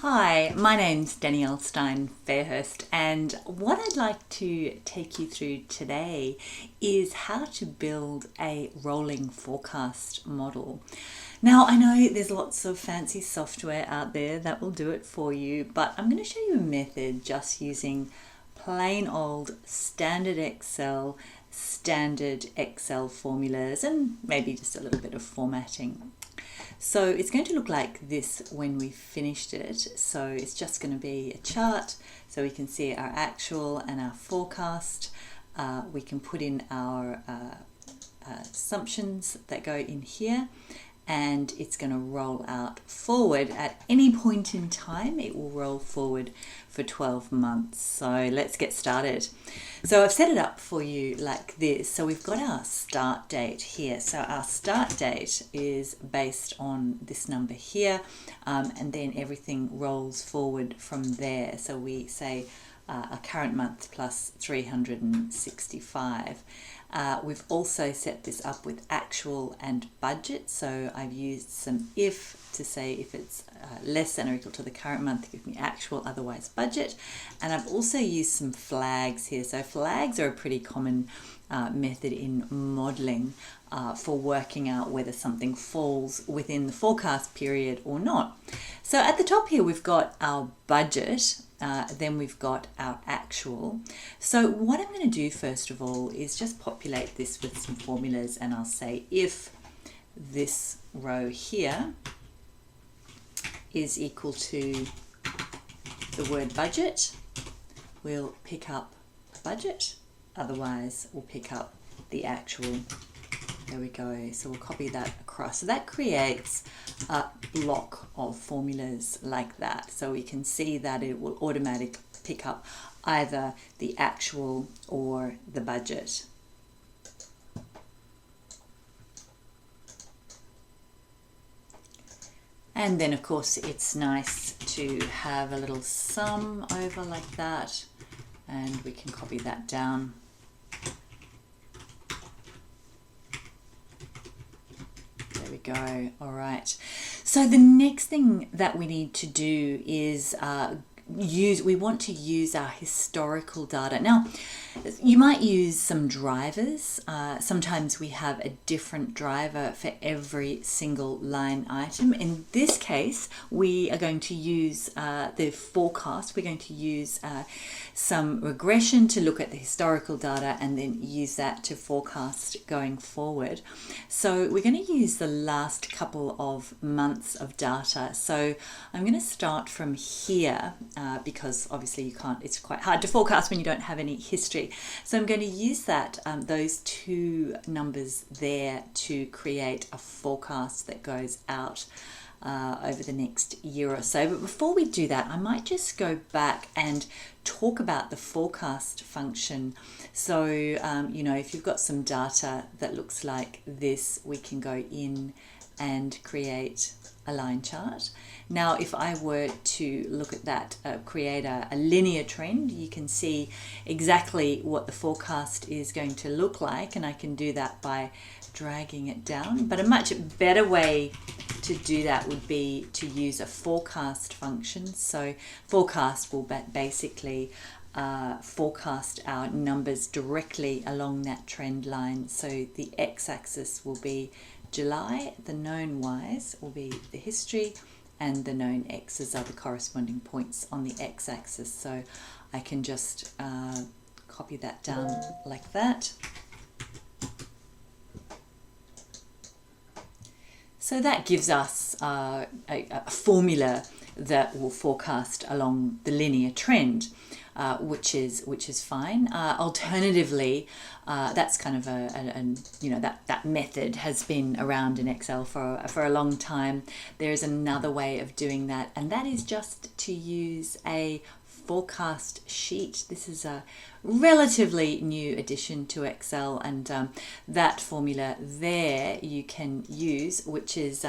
Hi, my name's Danielle Stein-Fairhurst, and what I'd like to take you through today is how to build a rolling forecast model. Now, I know there's lots of fancy software out there that will do it for you, but I'm going to show you a method just using plain old standard Excel formulas and maybe just a little bit of formatting. So it's going to look like this when we've finished it. So it's just going to be a chart so we can see our actual and our forecast. We can put in our assumptions that go in here, and it's going to roll out forward at any point in time. It will roll forward for 12 months. So let's get started. So I've set it up for you like this. So we've got our start date here. So our start date is based on this number here, and then everything rolls forward from there. So we say a current month plus 365. We've also set this up with actual and budget. So I've used some if to say if it's less than or equal to the current month, give me actual, otherwise budget. And I've also used some flags here. So flags are a pretty common method in modeling for working out whether something falls within the forecast period or not. So at the top here, we've got our budget. Then we've got our actual. So what I'm going to do first of all is just populate this with some formulas, and I'll say if this row here is equal to the word budget, we'll pick up budget, otherwise we'll pick up the actual. There we go. So we'll copy that across. So that creates a block of formulas like that. So we can see that it will automatically pick up either the actual or the budget. And then of course it's nice to have a little sum over like that, and we can copy that down. There we go. All right. So the next thing that we need to do is we want to use our historical data. Now, you might use some drivers. Sometimes we have a different driver for every single line item. In this case, we are going to use the forecast. We're going to use some regression to look at the historical data and then use that to forecast going forward. So we're going to use the last couple of months of data. So I'm going to start from here because obviously you can't, it's quite hard to forecast when you don't have any history. So I'm going to use that, those two numbers there to create a forecast that goes out over the next year or so. But before we do that, I might just go back and talk about the forecast function. So, you know, if you've got some data that looks like this, we can go in and create a line chart. Now, if I were to look at that, create a linear trend, you can see exactly what the forecast is going to look like, and I can do that by dragging it down. But a much better way to do that would be to use a forecast function. So forecast will basically forecast our numbers directly along that trend line. So the x-axis will be July, the known y's will be the history, and the known x's are the corresponding points on the x-axis. So I can just copy that down like that. So that gives us a formula that will forecast along the linear trend, which is fine. Alternatively, that's kind of that method has been around in Excel for a long time. There is another way of doing that, and that is just to use a forecast sheet. This is a relatively new addition to Excel, and that formula there you can use, which is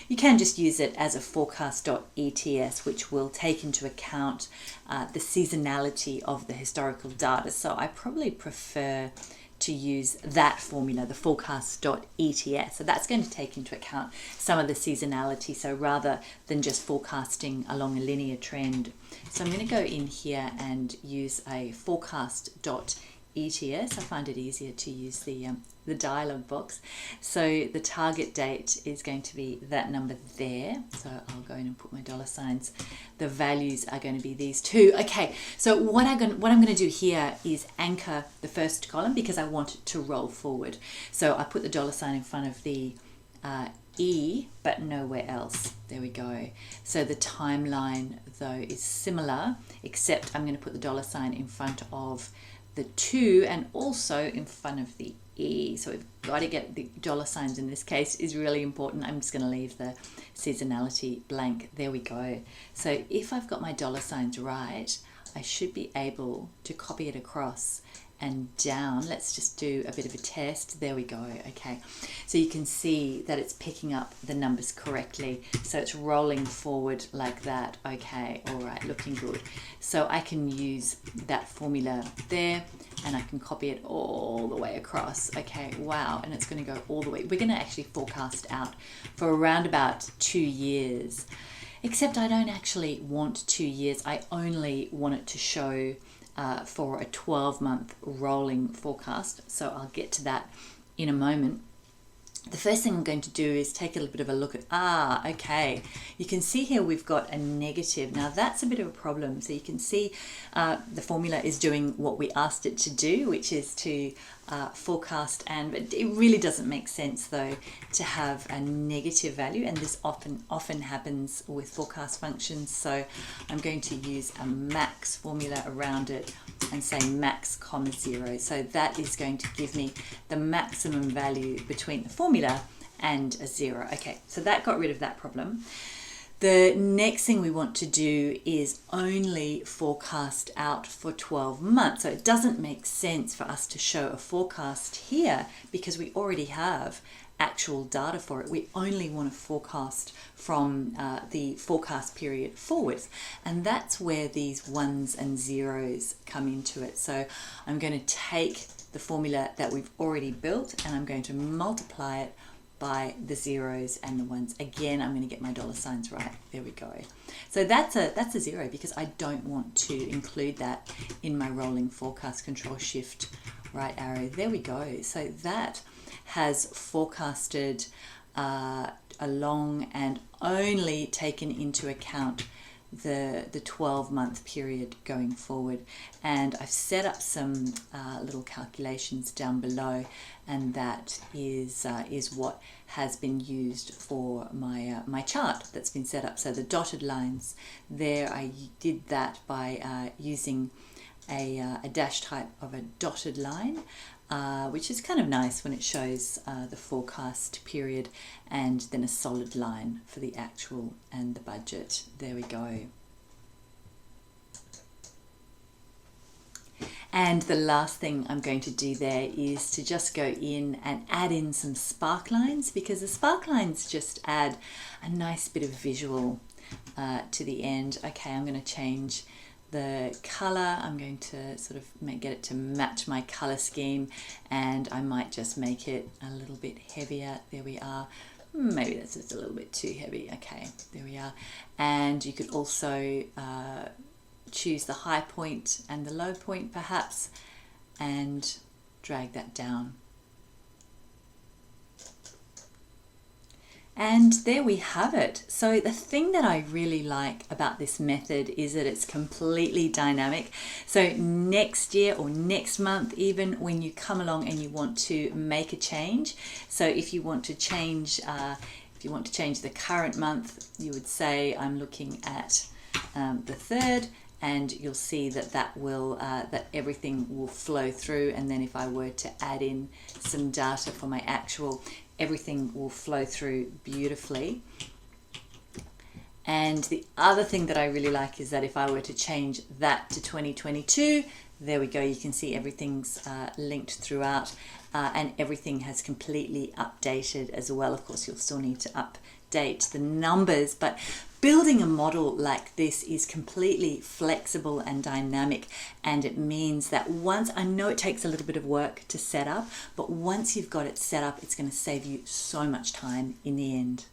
you can just use it as a forecast.ets, which will take into account the seasonality of the historical data. So I probably prefer to use that formula, the forecast.ets. So that's going to take into account some of the seasonality. So rather than just forecasting along a linear trend. So I'm going to go in here and use a forecast.ets. I find it easier to use the dialog box. So the target date is going to be that number there. So I'll go in and put my dollar signs. The values are going to be these two. Okay, so what I'm going to do here is anchor the first column because I want it to roll forward. So I put the dollar sign in front of the E, but nowhere else. There we go. So the timeline though is similar, except I'm going to put the dollar sign in front of the 2 and also in front of the E. So we've got to get the dollar signs in this case is really important. I'm just going to leave the seasonality blank. There we go. So if I've got my dollar signs right, I should be able to copy it across and down. Let's just do a bit of a test. There we go. Okay, so you can see that it's picking up the numbers correctly, so it's rolling forward like that. Okay, all right, looking good. So I can use that formula there and I can copy it all the way across. Okay, wow, and it's going to go all the way. We're going to actually forecast out for around about 2 years, except I don't actually want 2 years. I only want it to show for a 12-month rolling forecast. So I'll get to that in a moment. The first thing I'm going to do is take a little bit of a look at, okay, you can see here we've got a negative. Now that's a bit of a problem. So you can see the formula is doing what we asked it to do, which is to forecast, and it really doesn't make sense though to have a negative value, and this often happens with forecast functions. So I'm going to use a max formula around it and say max comma 0. So that is going to give me the maximum value between the formula and a 0. Okay, so that got rid of that problem. The next thing we want to do is only forecast out for 12 months. So it doesn't make sense for us to show a forecast here because we already have actual data for it. We only want to forecast from the forecast period forwards, and that's where these ones and zeros come into it. So I'm going to take the formula that we've already built and I'm going to multiply it by the zeros and the ones. Again, I'm going to get my dollar signs right. There we go. So that's a 0 because I don't want to include that in my rolling forecast. Control Shift right arrow. There we go. So that has forecasted along and only taken into account the 12-month period going forward, and I've set up some little calculations down below, and that is what has been used for my chart that's been set up. So the dotted lines there, I did that by using a dash type of a dotted line, which is kind of nice when it shows the forecast period, and then a solid line for the actual and the budget. There we go. And the last thing I'm going to do there is to just go in and add in some spark lines, because the spark lines just add a nice bit of visual to the end. Okay, I'm going to change the color. I'm going to sort of get it to match my color scheme, and I might just make it a little bit heavier. There we are. Maybe that's just a little bit too heavy. Okay, there we are. And you could also choose the high point and the low point perhaps, and drag that down. And there we have it. So the thing that I really like about this method is that it's completely dynamic. So next year or next month, even when you come along and you want to make a change, so if you want to change the current month, you would say I'm looking at the 3rd, and you'll see that that everything will flow through. And then if I were to add in some data for my actual, everything will flow through beautifully. And the other thing that I really like is that if I were to change that to 2022, there we go, you can see everything's linked throughout, and everything has completely updated as well. Of course, you'll still need to update the numbers, but building a model like this is completely flexible and dynamic, and it means that once, I know it takes a little bit of work to set up, but once you've got it set up, it's going to save you so much time in the end.